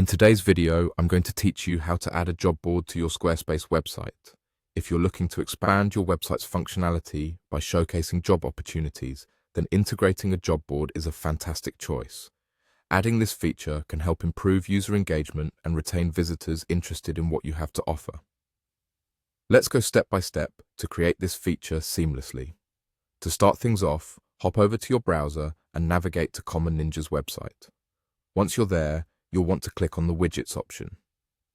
In today's video, I'm going to teach you how to add a job board to your Squarespace website. If you're looking to expand your website's functionality by showcasing job opportunities, then integrating a job board is a fantastic choice. Adding this feature can help improve user engagement and retain visitors interested in what you have to offer. Let's go step by step to create this feature seamlessly. To start things off, hop over to your browser and navigate to Common Ninja's website. Once you're there, you'll want to click on the Widgets option.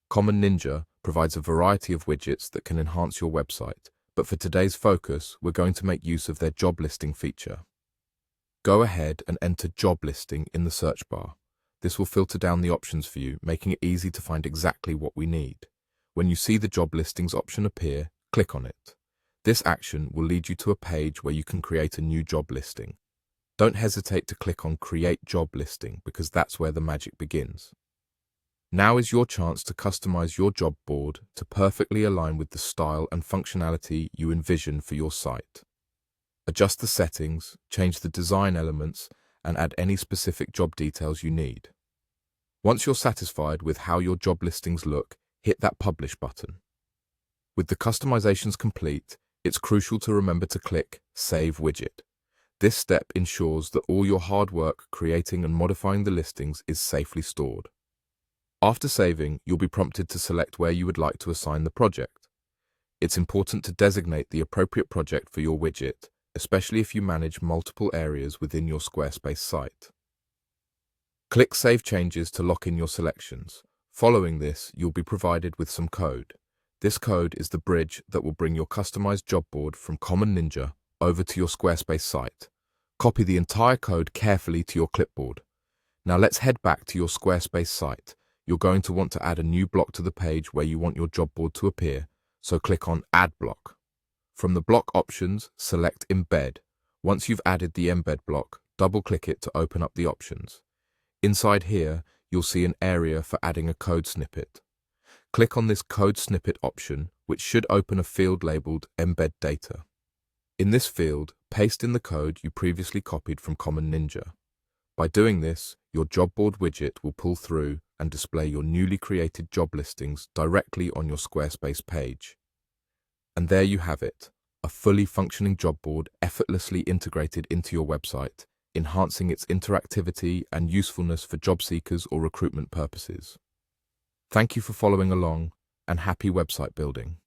Common Ninja provides a variety of widgets that can enhance your website, but for today's focus, we're going to make use of their job listing feature. Go ahead and enter job listing in the search bar. This will filter down the options for you, making it easy to find exactly what we need. When you see the job listings option appear, click on it. This action will lead you to a page where you can create a new job listing. Don't hesitate to click on Create Job Listing because that's where the magic begins. Now is your chance to customize your job board to perfectly align with the style and functionality you envision for your site. Adjust the settings, change the design elements, and add any specific job details you need. Once you're satisfied with how your job listings look, hit that Publish button. With the customizations complete, it's crucial to remember to click Save Widget. This step ensures that all your hard work creating and modifying the listings is safely stored. After saving, you'll be prompted to select where you would like to assign the project. It's important to designate the appropriate project for your widget, especially if you manage multiple areas within your Squarespace site. Click Save Changes to lock in your selections. Following this, you'll be provided with some code. This code is the bridge that will bring your customized job board from Common Ninja over to your Squarespace site. Copy the entire code carefully to your clipboard. Now let's head back to your Squarespace site. You're going to want to add a new block to the page where you want your job board to appear, so click on Add Block. From the block options, select Embed. Once you've added the embed block, double-click it to open up the options. Inside here, you'll see an area for adding a code snippet. Click on this code snippet option, which should open a field labeled Embed Data. In this field, paste in the code you previously copied from Common Ninja. By doing this, your job board widget will pull through and display your newly created job listings directly on your Squarespace page. And there you have it, a fully functioning job board effortlessly integrated into your website, enhancing its interactivity and usefulness for job seekers or recruitment purposes. Thank you for following along, and happy website building.